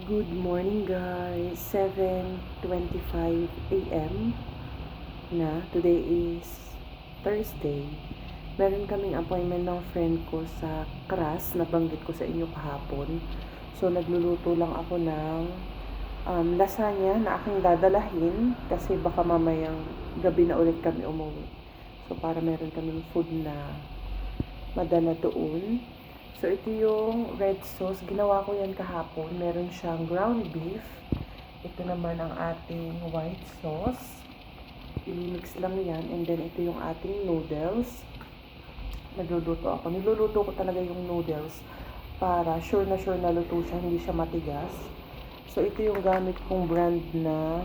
Good morning guys, 7:25 a.m. na. Today is Thursday. Meron kaming appointment ng friend ko sa Cras, nabanggit ko sa inyo kahapon. So nagluluto lang ako ng lasagna na aking dadalahin kasi baka mamayang gabi na ulit kami umuwi. So para meron kaming food na madala doon. So, ito yung red sauce. Ginawa ko yan kahapon. Meron siyang ground beef. Ito naman ang ating white sauce. I-mix lang yan. And then, ito yung ating noodles. Nagluluto ako. Niluluto ko talaga yung noodles para sure na luto siya. Hindi siya matigas. So, ito yung gamit kong brand na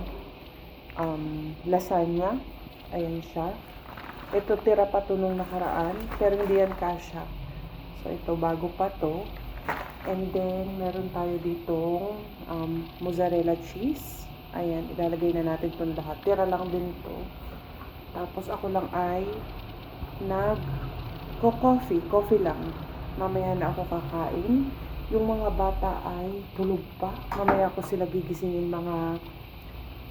lasagna. Ayan siya. Ito, tira pa to nung nakaraan. Pero hindi yan kasha. So, ito, bago pa to. And then, meron tayo ditong mozzarella cheese. Ayan, ilalagay na natin itong lahat. Tira lang din to. Tapos, ako lang ay coffee lang. Mamaya na ako kakain. Yung mga bata ay tulog pa. Mamaya ko sila gigisingin mga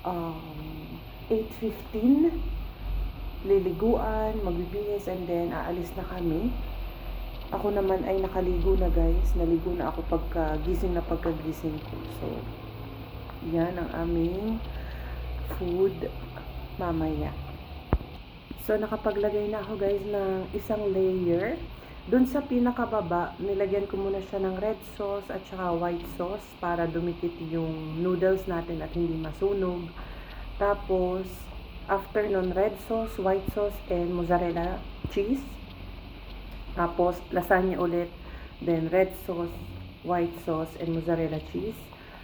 8:15. Liliguan, magbibihis, and then aalis na kami. Ako naman ay nakaligo na guys. Naligo na ako pagkagising ko. So, yan ang aming food mamaya. So, nakapaglagay na ako guys ng isang layer. Dun sa pinakababa, nilagyan ko muna siya ng red sauce at saka white sauce para dumikit yung noodles natin at hindi masunog. Tapos, after nun, red sauce, white sauce, and mozzarella cheese. Tapos, lasagna ulit. Then, red sauce, white sauce, and mozzarella cheese.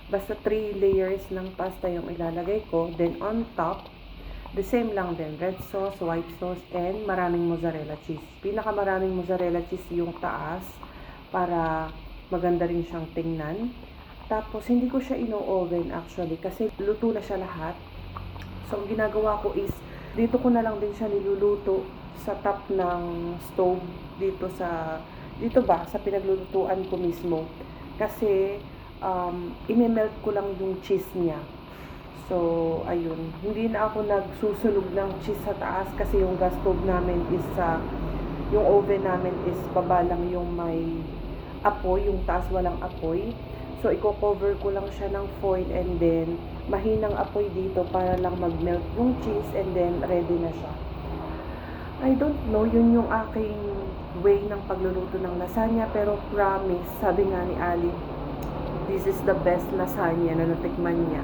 Basta 3 layers ng pasta yung ilalagay ko. Then, on top, the same lang din. Red sauce, white sauce, and maraming mozzarella cheese. Pinakamaraming mozzarella cheese yung taas para maganda rin siyang tingnan. Tapos, hindi ko siya ino-oven actually kasi luto na siya lahat. So, ang ginagawa ko is, dito ko na lang din siya niluluto sa top ng stove dito sa pinaglulutuan ko mismo kasi i-melt ko lang yung cheese niya. So ayun, hindi na ako nagsusunog ng cheese sa taas kasi yung gas stove namin is yung oven namin is baba lang yung may apoy, yung taas walang apoy. So i-cover ko lang siya ng foil and then mahinang apoy dito para lang mag-melt yung cheese and then ready na siya. I don't know, yun yung aking way ng pagluluto ng lasagna, pero promise, sabi nga ni Ali, this is the best lasagna na natikman niya.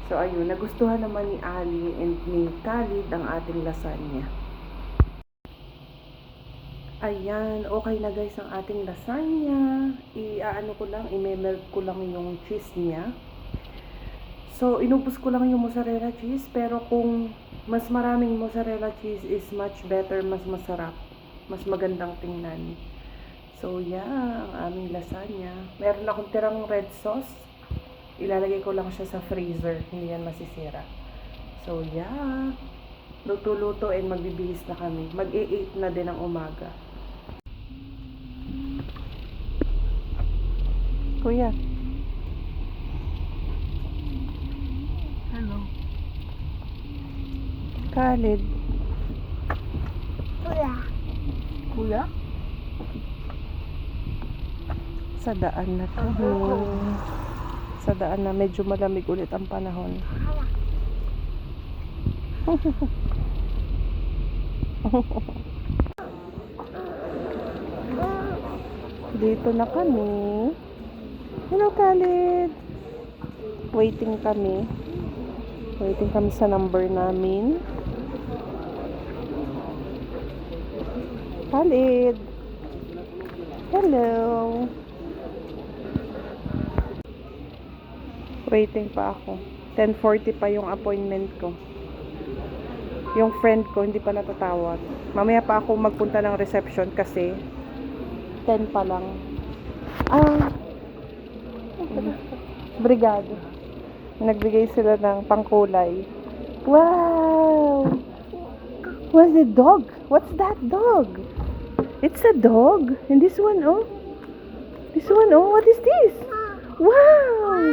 So ayun, nagustuhan naman ni Ali and ni Khalid ang ating lasagna. Ayan, okay na guys ang ating lasagna. I-melt ko lang yung cheese niya. So, inubos ko lang yung mozzarella cheese, pero kung mas maraming mozzarella cheese is much better, mas masarap, mas magandang tingnan. So, yeah, ang aming lasagna. Meron akong tirang red sauce. Ilalagay ko lang siya sa freezer, hindi yan masisira. So, yeah, luto-luto and magbibihis na kami. Mag-8 na din ang umaga. Kuya. Ano? Khalid. Kuya? Sa daan na to. Sa daan na medyo malamig ulit ang panahon. Dito na kami. Hello, Khalid. Waiting kami sa number namin. Khalid. Hello. Waiting pa ako. 10:40 pa yung appointment ko. Yung friend ko hindi pa natatawag. Mamaya pa ako magpunta ng reception kasi 10 pa lang. Brigado. Nagbigay sila ng pangkulay. Wow! What's the dog? What's that dog? It's a dog. And this one, oh. This one, oh. What is this? Wow!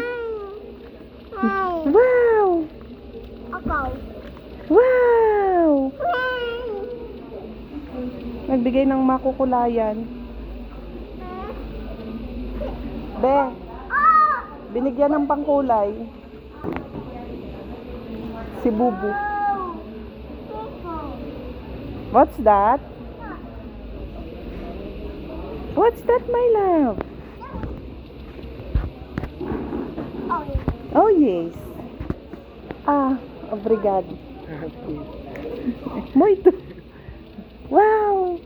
Bigay ng makukulayan. Be, binigyan ng pangkulay. Si Bubu. What's that? What's that, my love? Oh, yes. Ah, obrigado. Muito. Wow!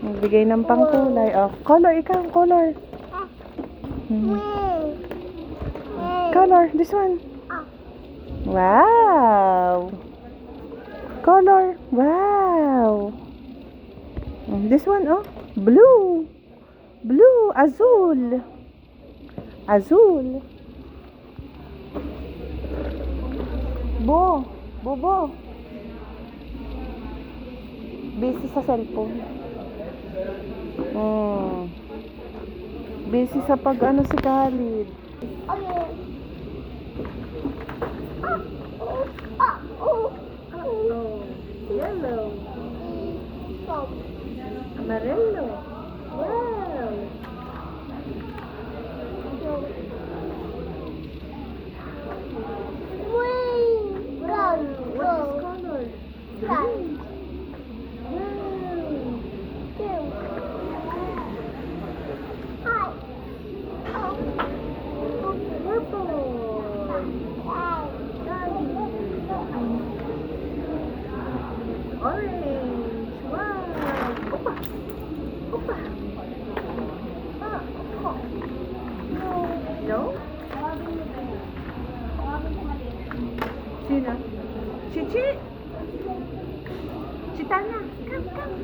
Nagbigay ng pangkulay. Oh, color, ikaw, color. Color, this one. Wow! Color, wow! This one, oh, blue. Blue, azul. Azul. Bobo. Busy sa cellphone. Busy sa pag-ano si Khalid. Yellow. Amarelo. Wow. Orange. Wow. Opa. No? Sino? Chichi? Chitana. Come.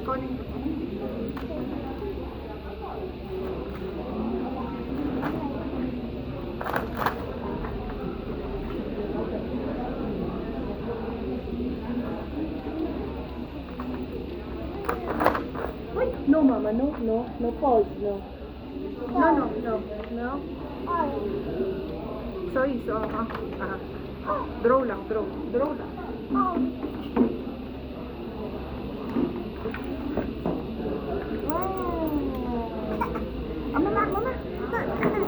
Koning. No, Mama, no pause, no. No. Sorry, draw lang. Mama.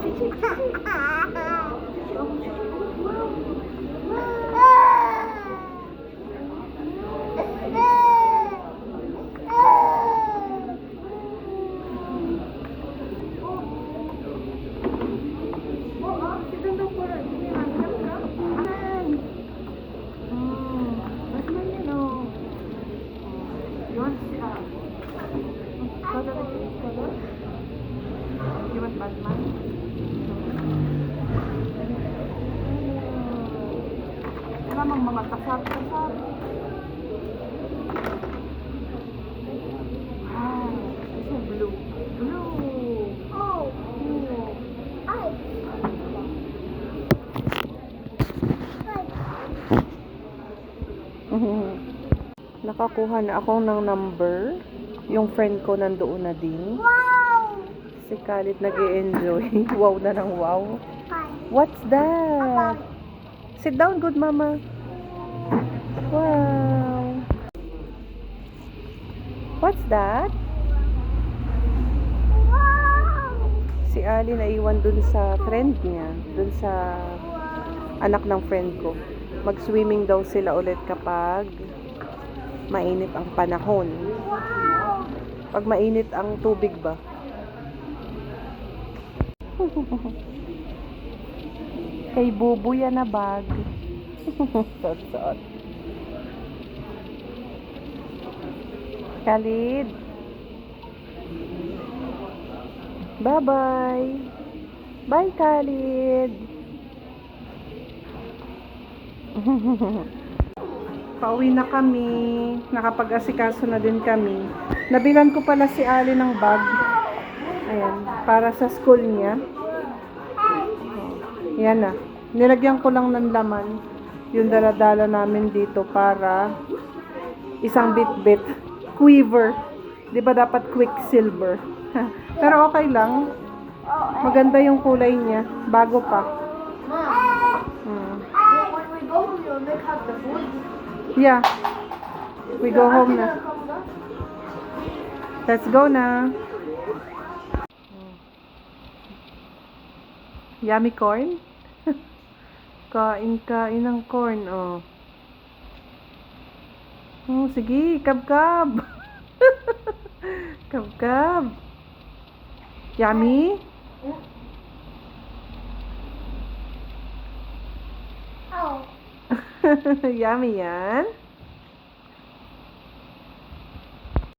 Chichi. You want Batman? Namang mga tasar. Ah, this is blue. Nakakuha na ako ng number. Yung friend ko nandoon na din. Si Khalid nag-i-enjoy. Wow na ng wow. What's that? Sit down, good mama. Wow. What's that? Si Ali naiwan dun sa friend niya. Dun sa anak ng friend ko. Mag-swimming daw sila ulit kapag mainit ang panahon. Pag mainit ang tubig ba? Kay Bubu yan na bag. Suot. Khalid. Bye-bye. Bye, Khalid. Pauwi na kami. Nakapag-asikaso na din kami. Nabilan ko pala si Ali ng bag. Ayan, para sa school niya. Yan na. Nilagyan ko lang ng laman yung daladala namin dito para isang bit-bit. Quiver. Di ba dapat quicksilver? Pero okay lang. Maganda yung kulay niya. Bago pa. Nick have the food? Yeah. We go home na. Let's go na. Yummy corn? Kain ng corn, oh. Oh, sige, kab-kab. Kab-kab. Yummy? Oh. Yummy yan.